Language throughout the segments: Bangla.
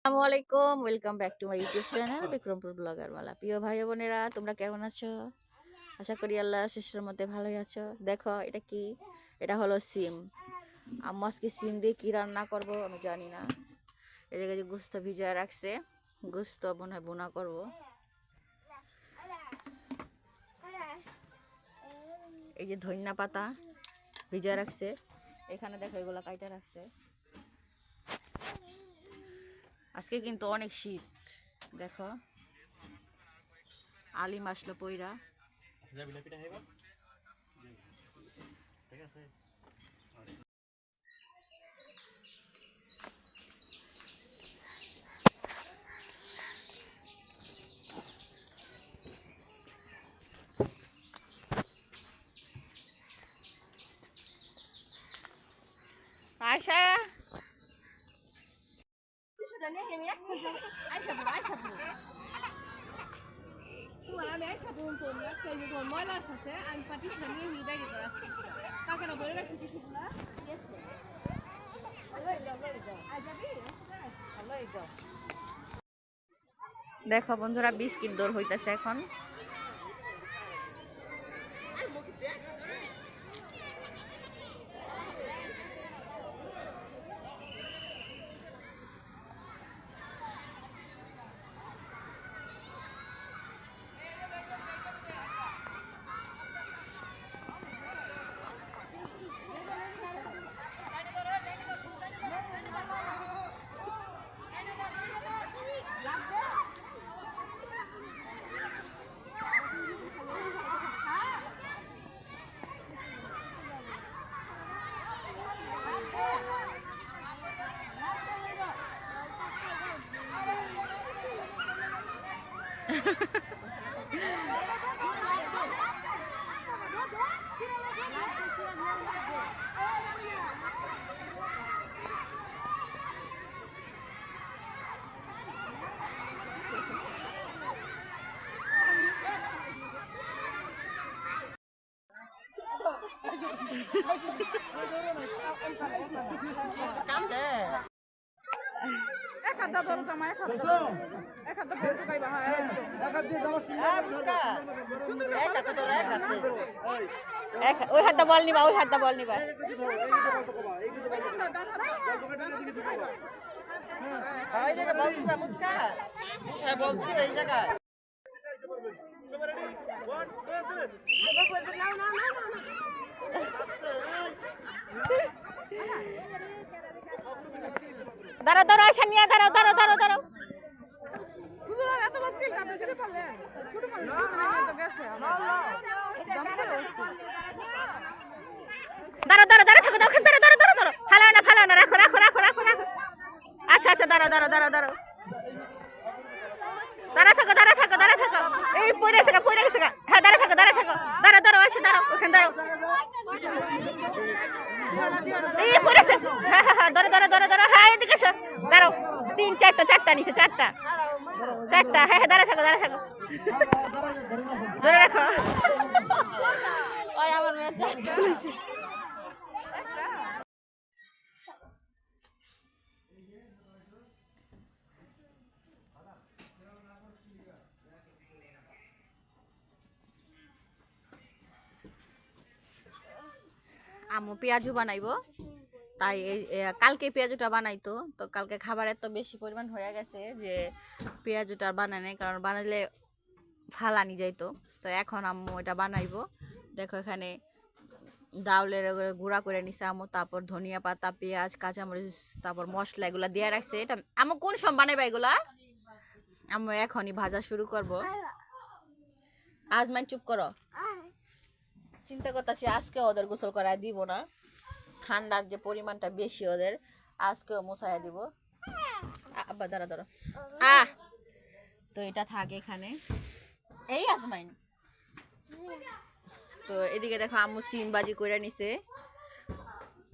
আসসালামু আলাইকুম, welcome back to my YouTube channel Bikrampur blogger Mala. প্রিয় ভাই বোনেরা, তোমরা কেমন আছো? আশা করি আল্লাহ শেষের মধ্যে ভালোই আছো। দেখো এটা কি, এটা হলো সিম। আম্মু আজকে সিম দিয়ে কি রান্না করবো আমি জানি না। এদিকে যে গোস্ত ভিজা রাখছে, গোস্ত মনে হয় বোনা করবো। এই যে ধনিয়া পাতা ভিজা রাখছে, এখানে দেখো এগুলো কাইটা রাখছে। আজকে কিন্তু অনেক শীত, দেখো আলিম আসলো পইরা। আয়শা দেখো বন্ধুরা, বিস্কিট দৌড় হইতেছে এখন। ওই হাতটা বল নিবা, ওই হাতটা বল নিবা। এই জায়গায় বল নিবা, মুস্কা বল কি এই জায়গায়। দাঁড়াও দাঁড়াও, আয়শা নিয়ে দাঁড়াও দাঁড়াও দাঁড়াও দাঁড়াও। দাঁড়াও দাঁড়াও দাঁড়াও থাকো, দাঁড়াও দাঁড়াও দাঁড়াও দাঁড়াও দাঁড়াও, ফালাও না ফালাও না, রাখো রাখো রাখো রাখো রাখো। আচ্ছা আচ্ছা, দাঁড়াও দাঁড়াও দাঁড়াও দাঁড়াও দাঁড়া থাকো দাঁড়া থাকো দাঁড়া থাকো। এই পড়ে গেছে গা, পড়ে গেছে গা। হ্যাঁ দাঁড়া থাকো দাঁড়া থাকো, দাঁড়াও দাঁড়াও আসো, দাঁড়াও ওখানে দাঁড়াও। এই পড়েছে, হ্যাঁ হ্যাঁ হ্যাঁ, দাঁড়া দাঁড়া দাঁড়া দাঁড়া, হ্যাঁ এদিকে এসো, দাঁড়াও। তিন চারটা, চারটা নিচে, চারটা চারটা, হ্যাঁ হ্যাঁ দাঁড়া থাকো দাঁড়া থাকো, ধরে রাখো। ওই আমার মেয়ে চারটা তুলেছে। আম্মু পেঁয়াজু বানাইবো, তাই কালকে পেঁয়াজুটা বানাইতো, তো কালকে খাবার এত বেশি পরিমাণ হয়ে গেছে যে পেঁয়াজুটা বানায় নাই, কারণ বানাইলে ফালানি যাইতো। তো এখন আম্মু এটা বানাইবো। দেখো এখানে ডাউলের গুঁড়া করে নিছে আম্মু, তারপর ধনিয়া পাতা, পেঁয়াজ, কাঁচামরিচ, তারপর মশলা এগুলা দিয়ে রাখছে। এটা আম্মু কোন সময় বানাইবা এগুলা? আম্মু এখনই ভাজা শুরু করবো। আজমাইন চুপ করো, চিন্তা করতেছি আজকে ওদের গোসল করায় দিব না, ঠান্ডার যে পরিমাণটা বেশি ওদের, আজকেও মুছাইয়া দিব। আব্বা দাঁড়া দাঁড়া, তো এটা থাকে এখানে। এই আজমাইন, তো এদিকে দেখো আম্মু সিম ভাজি করে নিছে।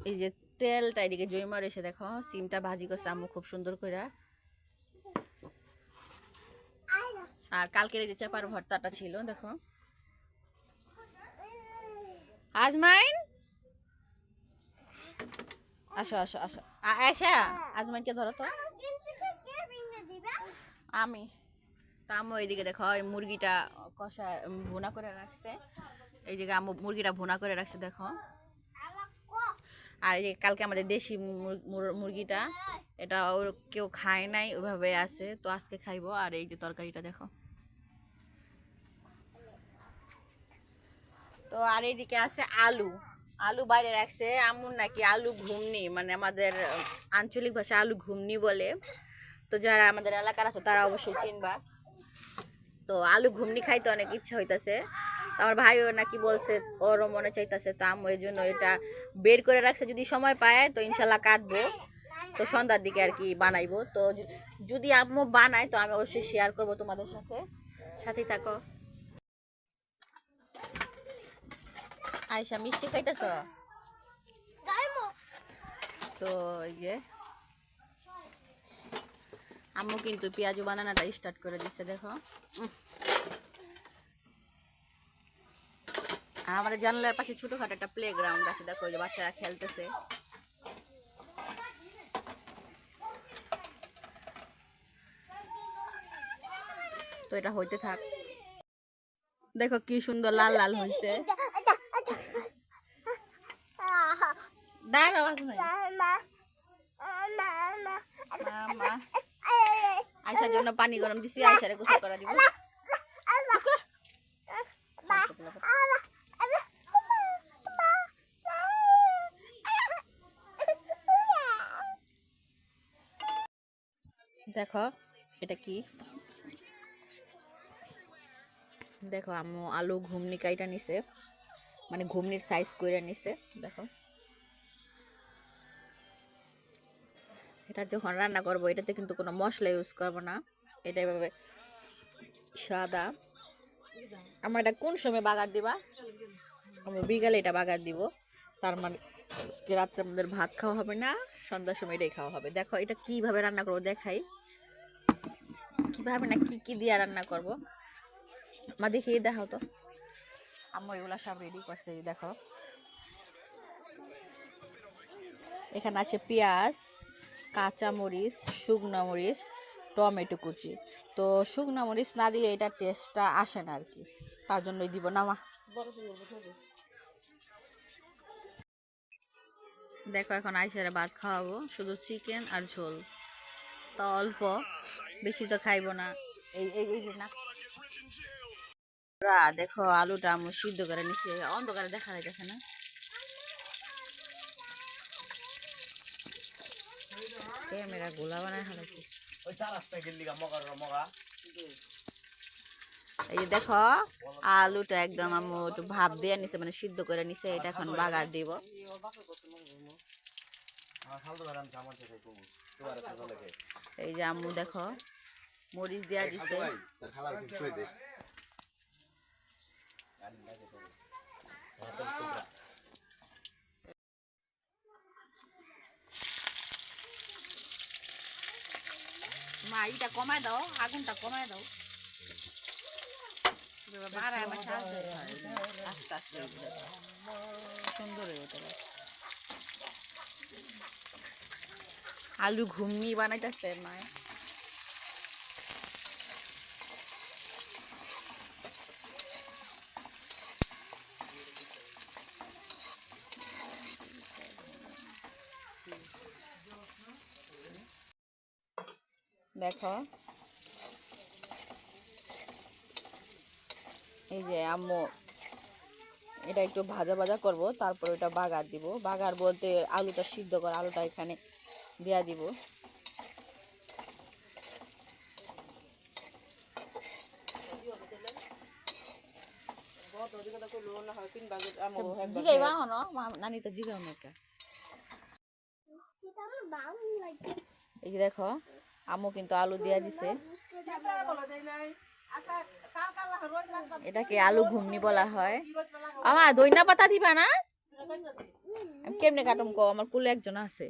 এই যে তেলটা এদিকে জয়মার এসে দেখো সিমটা ভাজি করছে আম্মু খুব সুন্দর করে। আর কালকের এই যে চাপার ভর্তাটা ছিল দেখো। আজমাইন আসো আসো আসো, আয়শা আজমাইনকে ধরো তো। আমি তো আম্মু এইদিকে দেখো এই মুরগিটা কষা ভুনা করে রাখছে। এই যে আম্মু মুরগিটা ভুনা করে রাখছে দেখো। আর এই যে কালকে আমাদের দেশি মুরগিটা, এটা ওর কেউ খায় নাই, ওইভাবে আছে, তো আজকে খাইবো। আর এই যে তরকারিটা দেখো। তো আর এইদিকে আছে আলু, আলু বাইরে রাখছে আম্মুর নাকি আলু ঘুমনি, মানে আমাদের আঞ্চলিক ভাষা আলু ঘুমনি বলে। তো যারা আমাদের এলাকার আছে তারা অবশ্যই চিনবা। তো আলু ঘুমনি খাইতে অনেক ইচ্ছা হইতাছে। তো আমার ভাইও নাকি বলছে ওরও মনে চাইতেছে, তো আম্মু এই জন্য এটা বের করে রাখছে, যদি সময় পায় তো ইনশাল্লাহ কাটবো। তো সন্ধ্যার দিকে আর কি বানাইবো। তো যদি আম্মু বানায় তো আমি অবশ্যই শেয়ার করবো তোমাদের সাথে, সাথেই থাকো। আয়শা মিষ্টি খাইতেছ? তো এই যে আম্মু কিন্তু পেঁয়াজু বানানোটা স্টার্ট করে দিচ্ছে দেখো। আর আমাদের জানালার পাশে ছোটখাটো একটা প্লে গ্রাউন্ড আছে দেখো, যে বাচ্চারা খেলতেছে। তো এটা হইতে থাক। দেখো কি সুন্দর লাল লাল হয়েছে। আয়সার জন্য পানি গরম দিছি, আয়সারে গোসল করা দিব। দেখো এটা কি, দেখো আম্মু আলু ঘুমনি কাইটা নিছে, মানে ঘুমনির সাইজ করে নিছে দেখো। এটা যখন রান্না করবো এটাতে কিন্তু কোনো মশলা ইউজ করবো না, এটা এভাবে সাদা। আমার এটা কোন সময় বাগার দিবা? আমরা বিকালে এটা বাগার দিব। তার মানে রাত্রে আমাদের ভাত খাওয়া হবে না, সন্ধ্যার সময় এটাই খাওয়া হবে। দেখো এটা কিভাবে রান্না করবো দেখাই, কিভাবে না কি কি দিয়ে রান্না করবো মা দেখিয়ে দেখাও তো। আম্মু এগুলা সব রেডি করছে দেখো। এখানে আছে পেঁয়াজ, কাঁচা মরিচ, শুকনো মরিচ, টমেটো কুচি। তো শুকনো মরিচ না দিলে এটা টেস্টটা আসে না আর কি, তার জন্যই দিব না মা। দেখো এখন আইসারে ভাত খাওয়াবো, শুধু চিকেন আর ঝোল, তো অল্প, বেশি তো খাইবো না। এই এই এই যে না দেখো আলুটা আমি সিদ্ধ করে নিছি, অন্ধকারে দেখা যাইতেছে না। ক্যামেরা গোলা বানায় হারাইছি। এই যে দেখো আলুটা একদম আমি একটু ভাপ দিয়ে নিছে, মানে সিদ্ধ করে নিছে, এটা এখন বাগার দিব। এই যে আম্মু দেখো মরিচ দেয়া দিছে। মা এটা কমায় দাও, আগুনটা কমায় দাও। আস্তে আস্তে সুন্দর হয়ে যেতে পারে। আলু ঘুমনি বানাইতেছে মায়। দেখো এই যে আম্মু এটা একটু ভাজা ভাজা করব, তারপর এটা বাগার দিব। বাগার বলতে আলুটা সিদ্ধ করা আলুটা এখানে দিয়া দিব। জিগাইবা হনো নানি তো জিগাও না। এই যে দেখো আম্মু কিন্তু আলু দিয়া দিছে, এটাকে আলু ঘুমনি বলা হয়। আমার দইনা পাতা দিবা না? আমি কেমনে কাটুম কো, আমার কুলে একজন আছে।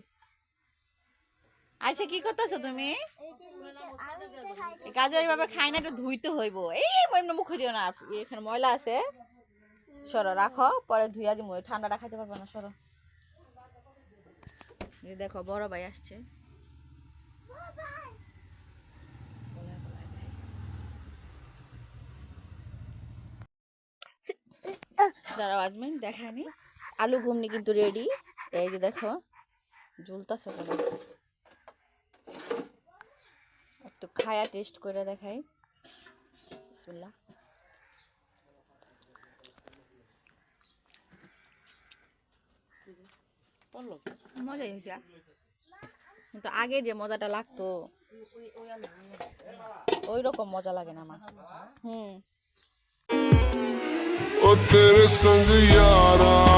আচ্ছা কি করতেছো তুমি? গাজর এইভাবে খাই না, একটু ধুইতে হইব। এই মুখ দিও না, এখানে ময়লা আছে, সরো রাখো, পরে ধুইয়া দিব, ঠান্ডাটা খাইতে পারবো না, সরো। দেখো বড় ভাই আসছে। দাঁড়াও আজমিন দেখায়নি আলু ঘুগনি কিন্তু রেডি এই যে দেখো ঝুলতাছে একটু খায়া টেস্ট করে দেখাই বিসমিল্লাহ মজাই হয়েছে কিন্তু আগে যে মজাটা লাগতো ওই রকম মজা লাগে না আমার হুম ओ तेरे संग यारा